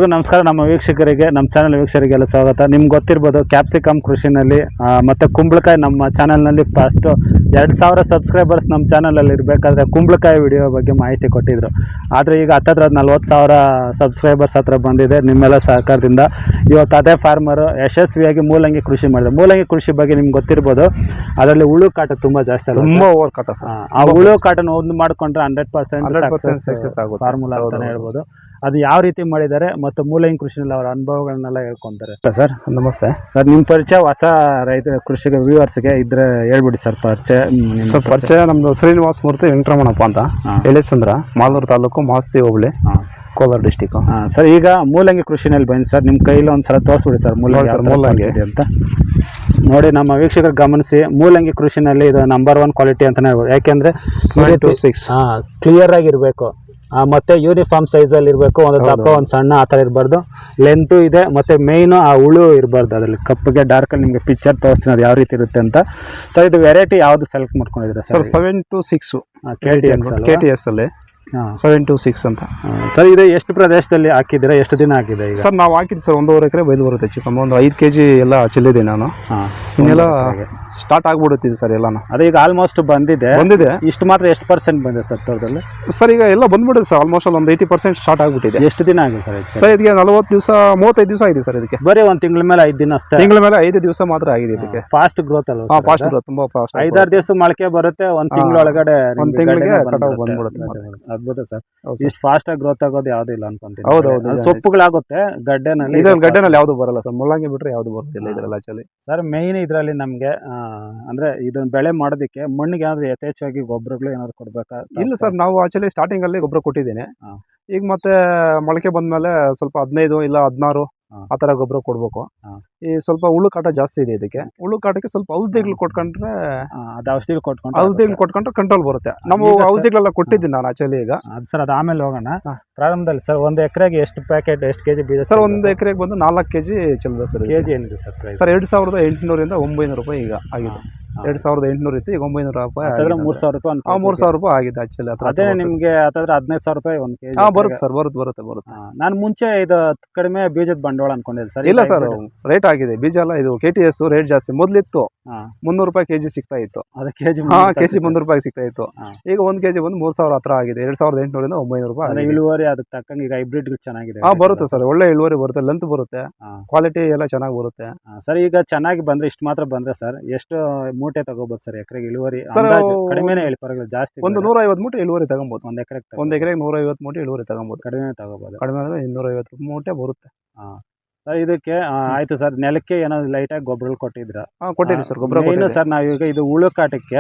ನಮಸ್ಕಾರ ನಮ್ಮ ವೀಕ್ಷಕರಿಗೆ, ನಮ್ಮ ಚಾನಲ್ ವೀಕ್ಷಕರಿಗೆಲ್ಲ ಸ್ವಾಗತ. ನಿಮ್ಗೆ ಗೊತ್ತಿರ್ಬೋದು ಕ್ಯಾಪ್ಸಿಕಮ್ ಕೃಷಿನಲ್ಲಿ ಮತ್ತು ಕುಂಬಳಕಾಯಿ ನಮ್ಮ ಚಾನಲ್ನಲ್ಲಿ ಫಸ್ಟ್ 2000 ಸಬ್ಸ್ಕ್ರೈಬರ್ಸ್ ನಮ್ಮ ಚಾನಲಲ್ಲಿ ಇರಬೇಕಾದ್ರೆ ಕುಂಬಳಕಾಯಿ ವಿಡಿಯೋ ಬಗ್ಗೆ ಮಾಹಿತಿ ಕೊಟ್ಟಿದ್ದರು. ಆದರೆ ಈಗ ಹತ್ತಿರ 40,000 ಸಬ್ಸ್ಕ್ರೈಬರ್ಸ್ ಹತ್ರ ಬಂದಿದೆ ನಿಮ್ಮೆಲ್ಲ ಸಹಕಾರದಿಂದ. ಇವತ್ತು ಅದೇ ಫಾರ್ಮರು ಯಶಸ್ವಿಯಾಗಿ ಮೂಲಂಗಿ ಕೃಷಿ ಮಾಡಿದೆ. ಮೂಲಂಗಿ ಕೃಷಿ ಬಗ್ಗೆ ನಿಮ್ಗೆ ಗೊತ್ತಿರ್ಬೋದು, ಅದರಲ್ಲಿ ಹುಳು ಕಾಟ ತುಂಬ ಜಾಸ್ತಿ ಅಲ್ಲ, ತುಂಬ ಓವರ್ ಕಾಟ. ಆ ಹುಳು ಕಾಟನ ಒಂದು ಮಾಡಿಕೊಂಡ್ರೆ 100% ಸಕ್ಸಸ್ ಆಗುತ್ತೆ ಫಾರ್ಮುಲಾ ಅಂತಲೇ ಹೇಳ್ಬೋದು. ಅದು ಯಾವ ರೀತಿ ಮಾಡಿದ್ದಾರೆ ಮತ್ತು ಮೂಲಂಗಿ ಕೃಷಿನಲ್ಲಿ ಅವರ ಅನುಭವಗಳನ್ನೆಲ್ಲ ಹೇಳ್ಕೊಂತಾರೆ. ಸರ್ ನಮಸ್ತೆ ಸರ್, ನಿಮ್ಮ ಪರಿಚಯ ಹೊಸ ರೈತ ಕೃಷಿಗೆ ವ್ಯೂವರ್ಸ್ಗೆ ಇದ್ರೆ ಹೇಳ್ಬಿಡಿ ಸರ್. ಪರಿಚಯ ನಮ್ಮದು ಶ್ರೀನಿವಾಸ ಮೂರ್ತಿ ವೆಂಕಟರಮಣಪ್ಪ ಅಂತ, ಎಳೆಸಂದ್ರ, ಮಾಲೂರು ತಾಲೂಕು, ಮಾಸ್ತಿ ಹೋಬಳಿ, ಕೋಲಾರ ಡಿಸ್ಟಿಕ್. ಸರ್, ಈಗ ಮೂಲಂಗಿ ಕೃಷಿನಲ್ಲಿ ಬನ್ನಿ ಸರ್. ನಿಮ್ಮ ಕೈಲಿ ಒಂದ್ಸಲ ತೋರಿಸ್ಬಿಡಿ ಸರ್ ಮೂಲಂಗಿ ಇದೆ ಅಂತ. ನೋಡಿ, ನಮ್ಮ ವೀಕ್ಷಕರು ಗಮನಿಸಿ, ಮೂಲಂಗಿ ಕೃಷಿನಲ್ಲಿ ಇದು ನಂಬರ್ 1 ಕ್ವಾಲಿಟಿ ಅಂತಲೇ ಹೇಳ್ಬೋದು. ಯಾಕೆಂದರೆ ಕ್ಲಿಯರ್ ಆಗಿರಬೇಕು, ಮತ್ತು ಯೂನಿಫಾರ್ಮ್ ಸೈಜಲ್ಲಿ ಇರಬೇಕು. ಒಂದು ದಪ್ಪ ಒಂದು ಸಣ್ಣ ಆ ಥರ ಇರಬಾರ್ದು. ಲೆಂತು ಇದೆ, ಮತ್ತು ಮೇಯ್ನು ಆ ಹುಳು ಇರಬಾರ್ದು. ಅದರಲ್ಲಿ ಕಪ್ಪಗೆ ಡಾರ್ಕಲ್ಲಿ ನಿಮಗೆ ಪಿಕ್ಚರ್ ತೋರಿಸ್ತೀನಿ ಅದು ಯಾವ ರೀತಿ ಇರುತ್ತೆ ಅಂತ. ಸರ್, ಇದು ವೆರೈಟಿ ಯಾವುದು ಸೆಲೆಕ್ಟ್ ಮಾಡ್ಕೊಂಡಿದ್ದೀರಾ ಸರ್? 726 KTS ಅಲ್ಲಿ 726 ಅಂತ. ಸರ್, ಇದು ಎಷ್ಟು ಪ್ರದೇಶದಲ್ಲಿ ಹಾಕಿದ್ದೀರಾ? ಎಷ್ಟು ದಿನ ಆಗಿದೆ ಈಗ? ಸರ್, ನಾವು ಹಾಕಿದ್ದು ಸರ್ 1.5 ಎಕರೆ ಬೈದು ಬರುತ್ತೆ. ಚಿಕ್ಕಮ್ಮ ಒಂದು 5 kg ಎಲ್ಲ ಚೆಲ್ಲಿದೆ ನಾನು. ಇನ್ನೆಲ್ಲ ಸ್ಟಾರ್ಟ್ ಆಗ್ಬಿಡುತ್ತಿದೆ ಸರ್ ಎಲ್ಲಾನು. ಅದೇ ಈಗ ಆಲ್ಮೋಸ್ಟ್ ಬಂದಿದೆ. ಇಷ್ಟು ಮಾತ್ರ ಎಷ್ಟು % ಬಂದಿದೆ ಸರ್ ತೋಟದಲ್ಲಿ? ಸರ್, ಈಗ ಎಲ್ಲ ಬಂದ್ಬಿಡುತ್ತೆ ಸರ್. ಆಲ್ಮೋಸ್ಟ್ ಒಂದು 80% ಸ್ಟಾರ್ಟ್ ಆಗ್ಬಿಟ್ಟಿದೆ. ಎಷ್ಟು ದಿನ ಆಗಿದೆ ಸರ್? ಸರ್, ಇದಕ್ಕೆ 40 ದಿವಸ 35 ದಿವಸ ಆಗಿದೆ ಸರ್. ಇದಕ್ಕೆ ಬರೀ ಒಂದು ತಿಂಗಳ ಮೇಲೆ 5 ದಿನ ಅಷ್ಟೇ. ತಿಂಗಳ ಮೇಲೆ 5 ದಿವಸ ಮಾತ್ರ ಆಗಿದೆ. ಇದಕ್ಕೆ ಫಾಸ್ಟ್ ಗ್ರೋತ್ ಅಲ್ವಾ? ಫಾಸ್ಟ್ ಗ್ರೋತ್, ತುಂಬಾ ಫಾಸ್ಟ್. 5-6 ದಿವಸ ಮೊಳಕೆ ಬರುತ್ತೆ, ಒಂದು ತಿಂಗಳೊಳಗಡೆ ಒಂದು ತಿಂಗಳಿಗೆ ಬಂದ್ಬಿಡುತ್ತೆ. ಅದ್ಭುತ ಸರ್. ಇಷ್ಟು ಫಾಸ್ಟ್ ಆಗಿ ಗ್ರೋತ್ ಆಗೋದು ಯಾವ್ದು ಇಲ್ಲ ಅನ್ಕೊಂತೀನಿ. ಹೌದೌದು, ಸೊಪ್ಪುಗಳಾಗುತ್ತೆ ಗಡ್ಡೆನಲ್ಲಿ. ಗಡ್ಡೆನಲ್ಲಿ ಯಾವ್ದು ಬರಲ್ಲ ಸರ್, ಮುಳ್ಳಂಗಿ ಬಿಟ್ರೆ ಯಾವ್ದು ಬರುತ್ತಿಲ್ಲ ಇದರಲ್ಲಿ ಆಕ್ಚುಲಿ. ಸರ್, ಮೇಯ್ನ್ ಇದರಲ್ಲಿ ನಮಗೆ ಅಂದ್ರೆ ಇದನ್ನ ಬೆಳೆ ಮಾಡೋದಕ್ಕೆ ಮಣ್ಣಿಗೆ ಏನಾದ್ರು ಯಥೇಚ್ಛವಾಗಿ ಗೊಬ್ಬರಗಳು ಏನಾದ್ರು ಕೊಡ್ಬೇಕಾ? ಇಲ್ಲ ಸರ್, ನಾವು ಆಕ್ಚುಲಿ ಸ್ಟಾರ್ಟಿಂಗ್ ಅಲ್ಲಿ ಗೊಬ್ಬರ ಕೊಟ್ಟಿದ್ದೀನಿ. ಈಗ ಮತ್ತೆ ಮೊಳಕೆ ಬಂದ್ಮೇಲೆ ಸ್ವಲ್ಪ 15 ಇಲ್ಲ 16 ಆ ತರ ಗೊಬ್ಬರ ಕೊಡ್ಬೇಕು. ಈ ಸ್ವಲ್ಪ ಹುಳು ಕಾಟ ಜಾಸ್ತಿ ಇದೆ. ಇದಕ್ಕೆ ಹುಳು ಕಾಟಕ್ಕೆ ಸ್ವಲ್ಪ ಔಷಧಿಗಳು ಕೊಟ್ಕೊಂಡ್ರೆ ಔಷಧಿಗಳು ಕೊಟ್ಕೊಂಡ್ರೆ ಕಂಟ್ರೋಲ್ ಬರುತ್ತೆ. ನಾವು ಔಷಧಿಗಳೆಲ್ಲ ಕೊಟ್ಟಿದ್ದೀನಿ ನಾನು ಆಕ್ಚುಲಿ. ಈಗ ಸರ್, ಅದು ಆಮೇಲೆ ಹೋಗೋಣ. ಪ್ರಾರಂಭದಲ್ಲಿ ಸರ್, 1 ಎಕರೆಗೆ ಎಷ್ಟು ಪ್ಯಾಕೆಟ್, ಎಷ್ಟು ಕೆಜಿ ಬೀಜ ಸರ್? 1 ಎಕರೆಗೆ ಬಂದು 4 kg ಚೆಲ್ಲಬೇಕು ಸರ್. ಕೆಜಿ ಏನಿದೆ ಸರ್? ಸರ್, 2800 ಇಂದ 900 ರೂಪಾಯಿ ಈಗ ಆಗಿದೆ. 2800 ಇತ್ತು, ಈಗ 900 ರೂಪಾಯಿ. 3,000 ರೂಪಾಯಿ. 3,000 ರೂಪಾಯಿ ಆಗಿದೆ ಆಕ್ಚುಲಿ. ಅದೇ ನಿಮ್ಗೆ 15,000 ರೂಪಾಯಿ 1 kg ಬರುತ್ತೆ ಸರ್. ಬರುತ್ತೆ. ನಾನು ಮುಂಚೆ ಇದು ಕಡಿಮೆ ಬೀಜದ ಬಂಡವಾಳ ಅನ್ಕೊಂಡಿದ್ದೆ ಸರ್. ಇಲ್ಲ ಸರ್, ರೇಟ್ ಆಗಿದೆ ಬೀಜ ಎಲ್ಲ. ಇದು KTS ರೇಟ್ ಜಾಸ್ತಿ. ಮೊದ್ಲಿತ್ತು 300 ರೂಪಾಯಿ kg ಸಿಗ್ತಾ ಇತ್ತು. ಅದು ಕೆಜಿ 300 ರೂಪಾಯಿ ಸಿಗ್ತಾ ಇತ್ತು. ಈಗ 1 kg ಬಂದು 3,000 ಹತ್ರ ಆಗಿದೆ. 2,800 ಇಂದ 900 ರೂಪಾಯಿ. ಇಳುವರಿ ಅದಕ್ಕೆ ತಕ್ಕಂಗೆ ಈಗ ಹೈಬ್ರಿಡ್ ಚೆನ್ನಾಗಿದೆ. ಬರುತ್ತೆ ಸರ್, ಒಳ್ಳೆ ಇಳುವರಿ ಬರುತ್ತೆ, ಲೆಂತ್ ಬರುತ್ತೆ, ಕ್ವಾಲಿಟಿ ಎಲ್ಲ ಚೆನ್ನಾಗಿ ಬರುತ್ತೆ. ಸರ್, ಈಗ ಚೆನ್ನಾಗಿ ಬಂದ್ರೆ ಇಷ್ಟು ಮಾತ್ರ ಬಂದ್ರೆ ಸರ್ ಎಷ್ಟು ಮೂಟೆ ತಗೋಬಹುದು ಸರ್ ಎಕರೆಗೆ ಇಳುವರಿ? ಕಡಿಮೆನೇ ಹೇಳಿ, ಪರವಾಗಿಲ್ಲ, ಜಾಸ್ತಿ. ಒಂದು 150 ಮೂಟೆ ಇಳುವರಿ ತಗೊಬಹುದು. 1 ಎಕರೆಗೆ 150 ಮೂಟೆ ಇಳುವರಿ ತಗೊಬಹುದು. ಕಡಿಮೆ ತಗೋಬಹುದು. ಕಡಿಮೆ ಅಂದ್ರೆ 250 ಮೂಟೆ ಬರುತ್ತೆ. ಸರ್, ಇದಕ್ಕೆ ಆಯ್ತು ಸರ್. ನೆಲಕ್ಕೆ ಏನಾದ್ರು ಲೈಟಾಗಿ ಗೊಬ್ಬರ ಕೊಟ್ಟಿದ್ರ? ಕೊಟ್ಟಿದ್ದೀವಿ ಸರ್ ಗೊಬ್ಬರ. ಸರ್, ನಾವೀಗ ಇದು ಹುಳು ಕಾಟಕ್ಕೆ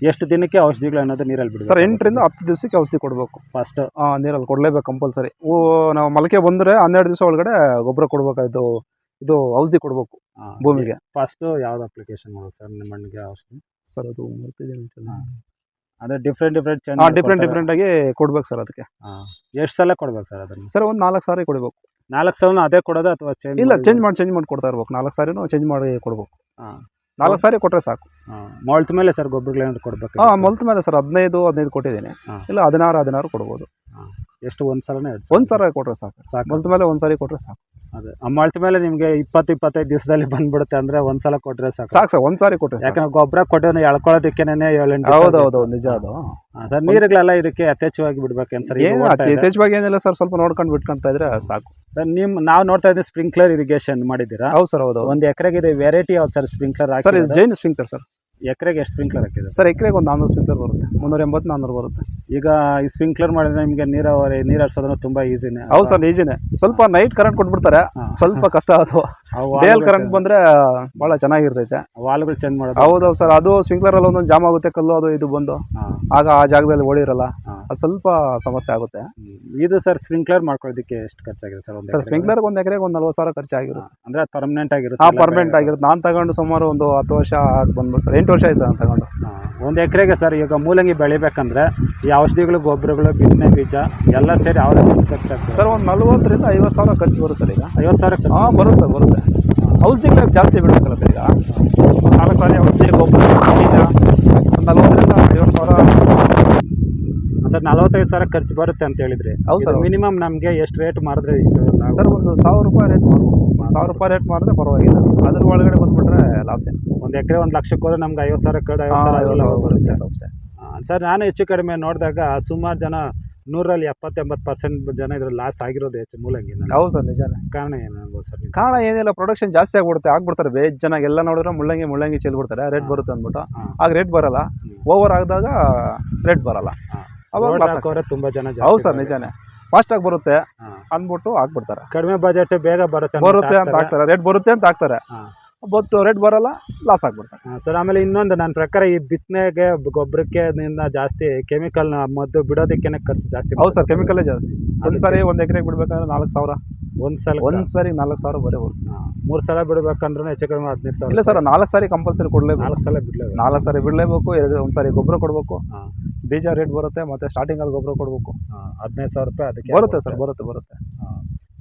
ಎಷ್ಟು ದಿನಕ್ಕೆ ಔಷಧಿಗಳು ಅನ್ನೋದು ನೀರಲ್ಲಿ ಬಿಡಿ ಸರ್? 8 ರಿಂದ 10 ದಿವಸಕ್ಕೆ ಔಷಧಿ ಕೊಡಬೇಕು. ಫಸ್ಟ್ ನೀರಲ್ಲಿ ಕೊಡಲೇಬೇಕು ಕಂಪಲ್ಸರಿ. ನಾವು ಮೊಳಕೆ ಬಂದರೆ 12 ದಿವಸ ಒಳಗಡೆ ಗೊಬ್ಬರ ಕೊಡಬೇಕಾಯ್ತು. ಇದು ಔಷಧಿ ಕೊಡಬೇಕು ಭೂಮಿಗೆ. ಫಸ್ಟ್ ಯಾವ್ದು ಅಪ್ಲಿಕೇಶನ್ ಮಾಡೋದು ಸರ್ ನಿಮ್ಮ ಮಣ್ಣಿಗೆ ಔಷಧಿ? ಸರ್, ಅದು ಮರ್ತಿದ್ದೀನಿ. ಅದೇ ಡಿಫ್ರೆಂಟ್ ಆಗಿ ಕೊಡ್ಬೇಕು ಸರ್. ಅದಕ್ಕೆ ಎಷ್ಟು ಸಲ ಕೊಡ್ಬೇಕು ಸರ್ ಅದನ್ನ? ಸರ್, ಒಂದು 4 ಸಾರಿ ಕೊಡಬೇಕು. 4 ಸಲ ಅದೇ ಕೊಡೋದು ಅಥವಾ ಇಲ್ಲ, ಚೇಂಜ್ ಮಾಡಿ ಕೊಡ್ತಾ ಇರ್ಬೇಕು. 4 ಸಾರಿನೂ ಚೇಂಜ್ ಮಾಡಿ ಕೊಡ್ಬೇಕು. 4 ಸಾರಿ ಕೊಟ್ಟರೆ ಸಾಕು. ಮೊಳತ ಮೇಲೆ ಸರ್ ಗೊಬ್ಬರಗಳು ಏನಾದ್ರು ಕೊಡ್ಬೇಕು? ಮೊಳತ ಮೇಲೆ ಸರ್ 15 ಕೊಟ್ಟಿದ್ದೀನಿ. ಇಲ್ಲ 16 ಕೊಡ್ಬೋದು. ಎಷ್ಟು? ಒಂದು ಸಲನೇ? ಒಂದು ಸಲ ಕೊಟ್ಟರೆ ಸಾಕು. ಮೊಳತ ಮೇಲೆ 1 ಸಾರಿ ಕೊಟ್ಟರೆ ಸಾಕು. ಅದೇ ಮೊಳತ ಮೇಲೆ ನಿಮಗೆ 20-25 ದಿವಸದಲ್ಲಿ ಬಂದ್ಬಿಡುತ್ತೆ ಅಂದ್ರೆ 1 ಸಲ ಕೊಟ್ಟರೆ ಸಾಕು ಸರ್. 1 ಸಾರಿ ಕೊಟ್ಟರೆ, ಯಾಕಂದ್ರೆ ಗೊಬ್ಬರ ಕೊಟ್ಟು ಎಳ್ಕೊಳ್ಳೋದಕ್ಕೇನೆ 7-8. ಹೌದೌದು, ನಿಜ ಅದು. ಸರ್, ನೀರುಗಳೆಲ್ಲ ಇದಕ್ಕೆ ಯಥೇಚ್ಛವಾಗಿ ಬಿಡ್ಬೇಕೇನು ಸರ್? ಯಥೇಚ್ಛವಾಗಿ ಏನಿಲ್ಲ ಸರ್, ಸ್ವಲ್ಪ ನೋಡ್ಕೊಂಡು ಬಿಟ್ಕೊಂತ ಇದ್ರೆ ಸಾಕು ಸರ್. ನಾವು ನೋಡ್ತಾ ಇದ್ದೀವಿ ಸ್ಪ್ರಿಂಕ್ಲರ್ ಇರಿಗೇಷನ್ ಮಾಡಿದ್ದೀರಾ? ಹೌದು ಸರ್, ಹೌದು. 1 ಎಕರೆಗೆ ಇದೆ ವೆರೈಟಿ ಯಾವ್ದು sir sprinkler? Sir, Jain sprinkler sir. ಎಕರೆಗೆ ಎಷ್ಟು ಸ್ಪ್ರಿಂಕ್ಲರ್ ಹಾಕಿದೆ ಸರ್? ಎಕರೆಗೆ ಒಂದು 400 ಸ್ಪ್ರಿಂಕ್ಲರ್ ಬರುತ್ತೆ. 380-400 ಬರುತ್ತೆ. ಈಗ ಈ ಸ್ಪ್ರಿಂಕ್ಲರ್ ಮಾಡಿದ್ರೆ ನಿಮಗೆ ನೀರು ಹರಿಸೋದು ತುಂಬಾ ಈಸಿನೇ? ಹೌದು ಸರ್, ಈಜಿನೇ. ಸ್ವಲ್ಪ ನೈಟ್ ಕರೆಂಟ್ ಕೊಟ್ಬಿಡ್ತಾರೆ, ಸ್ವಲ್ಪ ಕಷ್ಟ. ಅದು ಡೇಲ್ ಕರೆಂಟ್ ಬಂದ್ರೆ ಬಹಳ ಚೆನ್ನಾಗಿರ್ತೈತೆ. ವಾಲ್ಗಳು ಚೇಂಜ್ ಮಾಡೋದು? ಹೌದು ಸರ್. ಅದು ಸ್ಪ್ರಿಂಕ್ಲರ್ ಅಲ್ಲಿ ಒಂದೊಂದು ಜಾಮ್ ಆಗುತ್ತೆ, ಕಲ್ಲು ಅದು ಇದು ಬಂದು ಆಗ ಆ ಜಾಗದಲ್ಲಿ ಓಡಿರಲ್ಲ, ಅದು ಸ್ವಲ್ಪ ಸಮಸ್ಯೆ ಆಗುತ್ತೆ. ಇದು ಸರ್ ಸ್ಪ್ರಿಂಕ್ಲರ್ ಮಾಡ್ಕೊಳ್ಳೋದಕ್ಕೆ ಎಷ್ಟು ಖರ್ಚಾಗಿದೆ ಸರ್? ಸರ್, ಸ್ಪ್ರಿಂಕ್ಲರ್ 1 ಎಕರೆಗೆ ಒಂದು 40,000 ಖರ್ಚಾಗಿರುತ್ತೆ. ಅಂದ್ರೆ ಪರ್ಮನೆಂಟ್ ಆಗಿರುತ್ತೆ? ಪರ್ಮನೆಂಟ್ ಆಗಿರುತ್ತೆ. ನಾನು ತಗೊಂಡು ಸುಮಾರು ಒಂದು 10 ವರ್ಷ ಬಂದ್ಬಿಟ್ಟು ಸರ್, 8 ವರ್ಷ ಆಯ್ತು ಸರ್ ತಗೊಂಡು. 1 ಎಕರೆಗೆ ಸರ್ ಈಗ ಮೂಲಂಗಿ ಬೆಳಿಬೇಕಂದ್ರೆ ಈ ಔಷಧಿಗಳು, ಗೊಬ್ಬರಗಳು, ಬಿತ್ತನೆ ಬೀಜ ಎಲ್ಲ ಸೇರಿ ಯಾವ ಎಷ್ಟು ಖರ್ಚಾಗ್ತದೆ ಸರ್? ಒಂದು 40,000 ರಿಂದ 50,000 ಖರ್ಚು ಬರುತ್ತೆ ಸರ್. ಈಗ 50,000 ಬರುತ್ತೆ ಸರ್, ಬರುತ್ತೆ. ಔಷಧಿಗಳು ಜಾಸ್ತಿ ಬಿಡಬೇಕಲ್ಲ ಸರ್. ಈಗ 4 ಸಾರಿ ಔಷಧಿ, ಗೊಬ್ಬರ, ಬೀಜ, ಒಂದು 40,000 ರಿಂದ 50,000 ಸರ್ 45,000 ಖರ್ಚು ಬರುತ್ತೆ ಅಂತ ಹೇಳಿದ್ರಿ. ಹೌದು ಸರ್. ಮಿನಿಮಮ್ ನಮಗೆ ಎಷ್ಟು ರೇಟ್ ಮಾಡಿದ್ರೆ ಇಷ್ಟು ಲಾಭ? ಸರ್ ಒಂದು 1,000 ರೂಪಾಯಿ ರೇಟ್ ಮಾಡ್ಬೋದು. 1,000 ರೂಪಾಯಿ ರೇಟ್ ಮಾಡಿದ್ರೆ ಪರವಾಗಿಲ್ಲ. ಅದ್ರ ಒಳಗಡೆ ಬಂದ್ಬಿಟ್ರೆ ಲಾಸೇ. ಒಂದು ಎಕರೆ 1 ಲಕ್ಷಕ್ಕೆ ಹೋದ್ರೆ ನಮ್ಗೆ 50,000 ಕಡೆ 50,000 ಲಾಭ ಬರುತ್ತೆ ಅಷ್ಟೇ. ಸರ್ ನಾನು ಹೆಚ್ಚು ಕಡಿಮೆ ನೋಡಿದಾಗ ಸುಮಾರು ಜನ 100ರಲ್ಲಿ 70-80% ಜನ ಇದ್ರಲ್ಲಿ ಲಾಸ್ ಆಗಿರೋದು ಹೆಚ್ಚು ಮೂಲಂಗಿ. ಹೌದು ಸರ್, ನಿಜಾನೇ. ಕಾರಣ ಏನಾಗ್ಬೋದು ಸರ್? ಕಾರಣ ಏನಿಲ್ಲ, ಪ್ರೊಡಕ್ಷನ್ ಜಾಸ್ತಿ ಆಗ್ಬಿಡ್ತಾರೆ. ಬೇಜ್ ಜನ ಎಲ್ಲ ನೋಡಿದ್ರೆ ಮುಳ್ಳಂಗಿ ಚೆಲ್ಬಿಡ್ತಾರೆ, ರೇಟ್ ಬರುತ್ತೆ ಅಂದ್ಬಿಟ್ಟು. ಆಗ ರೇಟ್ ಬರಲ್ಲ, ಓವರ್ ಆಗಿದಾಗ ರೇಟ್ ಬರಲ್ಲ, ಅವಾಗ ಲಾಸ್ ಆಗ್ತಾರೆ ತುಂಬಾ ಜನ. ಹೌದು ಸರ್, ನಿಜಾನೇ. ಫಾಸ್ಟಾಗಿ ಬರುತ್ತೆ ಅಂದ್ಬಿಟ್ಟು ಹಾಕ್ಬಿಡ್ತಾರೆ. ಕಡಿಮೆ ಬಜೆಟ್ ಬೇಗ ಬರುತ್ತೆ ಅಂತ ಹಾಕ್ತಾರೆ, ರೇಟ್ ಬರುತ್ತೆ ಅಂತ ಹಾಕ್ತಾರೆ. ಬಟ್ ರೇಟ್ ಬರಲ್ಲ, ಲಾಸ್ ಆಗ್ಬಿಡ್ತಾರೆ. ಸರ್ ಆಮೇಲೆ ಇನ್ನೊಂದು ನನ್ನ ಪ್ರಕಾರ ಈ ಬಿತ್ತನೆಗೆ ಗೊಬ್ಬರಕ್ಕೆ ಜಾಸ್ತಿ ಕೆಮಿಕಲ್ ಮದ್ದು ಬಿಡೋದಕ್ಕೆ ಖರ್ಚು ಜಾಸ್ತಿ. ಹೌದು ಸರ್, ಕೆಮಿಕಲೇ ಜಾಸ್ತಿ. ಒಂದ್ಸರಿ 1 ಎಕರೆಗೆ ಬಿಡ್ಬೇಕಾದ್ರೆ 4,000. ಒಂದ್ಸರಿ 4,000 ಬರೀ ಹೋಗುತ್ತೆ. 3 ಸಲ ಬಿಡ್ಬೇಕಂದ್ರೆ ಹೆಚ್ಚು ಕಡಿಮೆ 15,000. ಇಲ್ಲ ಸರ್, 4 ಸಾರಿ ಕಂಪಲ್ಸರಿ ಕೊಡಲೇಬೇಕು. 4 ಸಲ ಬಿಡಲೇಬೇಕು. 4 ಸಾರಿ ಬಿಡಲೇಬೇಕು. ಒಂದ್ಸರಿ ಗೊಬ್ಬರ ಕೊಡಬೇಕು, ಬೀಜ ರೇಟ್ ಬರುತ್ತೆ, ಮತ್ತೆ ಸ್ಟಾರ್ಟಿಂಗಲ್ಲಿ ಗೊಬ್ಬರ ಕೊಡಬೇಕು. 15,000 ರೂಪಾಯಿ ಅದಕ್ಕೆ ಬರುತ್ತೆ ಸರ್, ಬರುತ್ತೆ.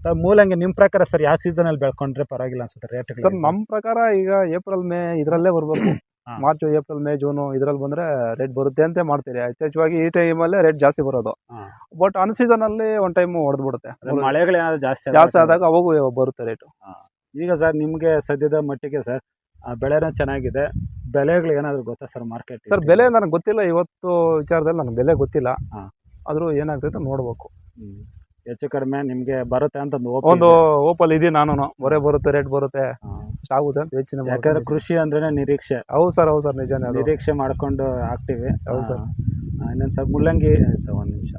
ಸರ್ ಮೂಲಂಗಿ ನಿಮ್ಮ ಪ್ರಕಾರ ಸರ್ ಯಾವ ಸೀಸನಲ್ಲಿ ಬೆಳ್ಕೊಂಡ್ರೆ ಪರವಾಗಿಲ್ಲ ಅನ್ಸುತ್ತೆ ರೇಟ್? ಸರ್ ನಮ್ಮ ಪ್ರಕಾರ ಈಗ ಏಪ್ರಿಲ್ ಮೇ ಇದರಲ್ಲೇ ಬರಬೇಕು. ಮಾರ್ಚ್ ಏಪ್ರಿಲ್ ಮೇ ಜೂನು ಇದರಲ್ಲಿ ಬಂದರೆ ರೇಟ್ ಬರುತ್ತೆ ಅಂತ ಮಾಡ್ತೀರಿ. ಯಥೇಚ್ಛವಾಗಿ ಈ ಟೈಮಲ್ಲೇ ರೇಟ್ ಜಾಸ್ತಿ ಬರೋದು. ಬಟ್ ಅನ್ ಸೀಸನಲ್ಲಿ ಒಂದು ಟೈಮ್ ಹೊಡೆದ್ಬಿಡುತ್ತೆ. ಮಳೆಗಳೇನಾದ್ರು ಜಾಸ್ತಿ ಆದಾಗ ಅವಾಗೂ ಬರುತ್ತೆ ರೇಟು. ಈಗ ಸರ್ ನಿಮಗೆ ಸದ್ಯದ ಮಟ್ಟಿಗೆ ಸರ್ ಬೆಳೆನೂ ಚೆನ್ನಾಗಿದೆ, ಬೆಲೆಗಳು ಏನಾದರೂ ಗೊತ್ತಾ ಸರ್ ಮಾರ್ಕೆಟ್? ಸರ್ ಬೆಲೆ ನನಗೆ ಗೊತ್ತಿಲ್ಲ, ಇವತ್ತು ವಿಚಾರದಲ್ಲಿ ನನಗೆ ಬೆಲೆ ಗೊತ್ತಿಲ್ಲ. ಆದರೂ ಏನಾಗ್ತೈತೆ ನೋಡ್ಬೇಕು. ಹೆಚ್ಚು ಕಡಿಮೆ ನಿಮಗೆ ಬರುತ್ತೆ ಅಂತ ಒಂದು ಓಪಲ್ ಇದೆ. ನಾನು ಬರೇ ಬರುತ್ತೆ, ರೇಟ್ ಬರುತ್ತೆ, ಆಗುತ್ತೆ ಅಂತ ಹೆಚ್ಚಿನ. ಯಾಕಂದ್ರೆ ಕೃಷಿ ಅಂದ್ರೆ ನಿರೀಕ್ಷೆ. ಹೌದು ಸರ್, ನಿಜಾನೇ. ನಿರೀಕ್ಷೆ ಮಾಡ್ಕೊಂಡು ಹಾಕ್ತಿವಿ. ಹೌದು ಸರ್. ಇನ್ನೊಂದು ಸರ್ ಮೂಲಂಗಿ ಸರ್, ಒಂದು ನಿಮಿಷ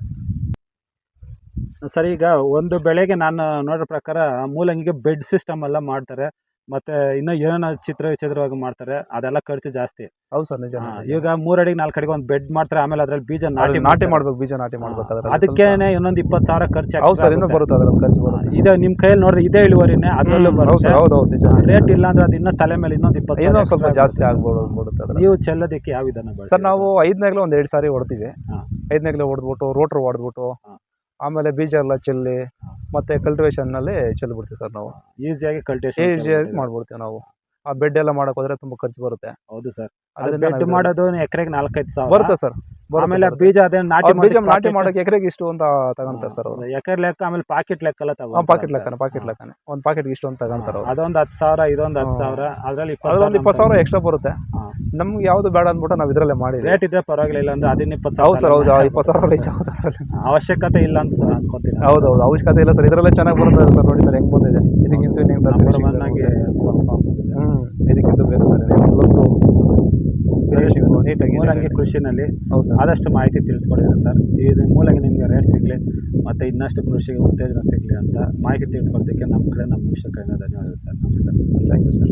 ಸರ್. ಈಗ ಒಂದು ಬೆಳೆಗೆ ನಾನು ನೋಡೋ ಪ್ರಕಾರ ಮೂಲಂಗಿಗೆ ಬೆಡ್ ಸಿಸ್ಟಮ್ ಎಲ್ಲ ಮಾಡ್ತಾರೆ, ಮತ್ತೆ ಇನ್ನೂ ಏನೋ ವಿಚಿತ್ರವಾಗಿ ಮಾಡ್ತಾರೆ, ಅದೆಲ್ಲ ಖರ್ಚು ಜಾಸ್ತಿ. ಹೌದು ಸರ್, ನಿಜ. ಈಗ 3 ಅಡಿಗೆ 4 ಅಡಿಗೆ ಒಂದು ಬೆಡ್ ಮಾಡ್ತಾರೆ, ಆಮೇಲೆ ಅದ್ರಲ್ಲಿ ಬೀಜ ನಾಟಿ ಮಾಡ್ಬೇಕು. ಬೀಜ ನಾಟಿ ಮಾಡ್ಬೇಕು, ಅದಕ್ಕೇನೆ ಇನ್ನೊಂದು 20,000 ಖರ್ಚು. ಹೌದು ಸರ್, ಇನ್ನೂ ಬರುತ್ತೆ, ಅದ್ರಲ್ಲಿ ಖರ್ಚು ಬರುತ್ತೆ. ಇದು ನಿಮ್ಮ ಕೈಯಲ್ಲಿ ನೋಡಿದ್ರೆ ಇದೇ ಇಳುವರಿನೇ ಅದರಲ್ಲೂ ಬರುತ್ತೆ. ಹೌದು ನಿಜ. ರೇಟ್ ಇಲ್ಲ ಅಂದ್ರೆ ಅದು ಇನ್ನೂ ತಲೆ ಮೇಲೆ ಇನ್ನೊಂದು 20,000 ಸ್ವಲ್ಪ ಜಾಸ್ತಿ ಆಗ್ಬಿಡುತ್ತೆ. ನೀವು ಚೆಲ್ಲೋದಕ್ಕೆ ಯಾವ ವಿಧಾನ ಸರ್? ನಾವು 5ನೇಗ್ಲು ಒಂದು 2 ಸಾರಿ ಹೊಡ್ತೀವಿ. 5ನೇಗ್ಲು ಹೊಡೆದ್ಬಿಟ್ಟು ರೋಟ್ರ್ ಹೊಡೆದ್ಬಿಟ್ಟು ಆಮೇಲೆ ಬೀಜ ಎಲ್ಲ ಚೆಲ್ಲಿ ಮತ್ತೆ ಕಲ್ಟಿವೇಶನ್ನಲ್ಲಿ ಚೆಲ್ಬಿಡ್ತೀವಿ ಸರ್. ನಾವು ಈಸಿಯಾಗಿ ಮಾಡ್ಬಿಡ್ತೀವಿ ನಾವು. ಆ ಬೆಡ್ ಎಲ್ಲ ಮಾಡಕ್ ಹೋದ್ರೆ ತುಂಬಾ ಖರ್ಚು ಬರುತ್ತೆ. ಹೌದು ಸರ್, ಬೆಡ್ ಮಾಡೋದು ಎಕರೆಗೆ 4-5 ಸಾವಿರ ಬರುತ್ತೆ ಸರ್. ಆಮೇಲೆ ಬೀಜ ಅದೇ ನಾಟಿ ಮಾಡಕ್ಕೆ ಎಕರೆಗೆ ಇಷ್ಟು ಅಂತ ತಗೊಂತಾರೆ ಸರ್ ಅವರು. ಎಕರೆ ಲೆಕ್ಕ, ಆಮೇಲೆ ಪಾಕೆಟ್ ಲೆಕ್ಕ ಎಲ್ಲ ತಗೋ. ಪಾಕೆಟ್ ಲೆಕ್ಕನೆ ಒಂದು ಪಾಕೆಟ್ಗೆ ಇಷ್ಟು ಅಂತ ತಗೊಂತಾರೆ. ಅದೊಂದು 10,000, ಇದೊಂದು 10,000, ಅದ್ರಲ್ಲಿ 20,000 ಎಕ್ಸ್ಟ್ರಾ ಬರುತ್ತೆ. ನಮ್ಗೆ ಯಾವ್ದು ಬೇಡ ಅಂದ್ಬಿಟ್ಟು ನಾವು ಇದ್ರಲ್ಲೇ ಮಾಡಿ. ರೇಟ್ ಇದ್ರೆ ಪರವಾಗಿಲ್ಲ, ಅಂದ್ರೆ ಅದನ್ನ 20,000. ಹೌದು ಸರ್, ಹೌದು 20,000 ಅವಶ್ಯಕತೆ ಇಲ್ಲ ಅಂತ ಅನ್ಕೋತೀನಿ. ಹೌದು ಅವಶ್ಯಕತೆ ಇಲ್ಲ ಸರ್, ಇದರಲ್ಲೇ ಚೆನ್ನಾಗಿ ಬರುತ್ತೆ ಸರ್. ನೋಡಿ ಸರ್ ಹೆಂಗ್ ಬಂದಿದೆ, ಇದಕ್ಕಿಂತ ಹೆಂಗ್ ಸರ್ ಇದಕ್ಕಿಂತ ಬೇಕು ಸರ್. ನೀಟಾಗಿ ಮೂಲಂಗಿ ಕೃಷಿನಲ್ಲಿ ಆದಷ್ಟು ಮಾಹಿತಿ ತಿಳಿಸ್ಕೊಡಿದ್ರೆ ಸರ್. ಇದು ಮೂಲಂಗಿ ನಿಮಗೆ ರೇಟ್ ಸಿಗಲಿ ಮತ್ತು ಇನ್ನಷ್ಟು ಕೃಷಿಗೆ ಉತ್ತೇಜನ ಸಿಗಲಿ ಅಂತ ಮಾಹಿತಿ ತಿಳಿಸ್ಕೊಡೋದಕ್ಕೆ ನಮ್ಮ ವೀಕ್ಷಕರಿಂದ ಧನ್ಯವಾದಗಳು ಸರ್. ನಮಸ್ಕಾರ. Thank you sir.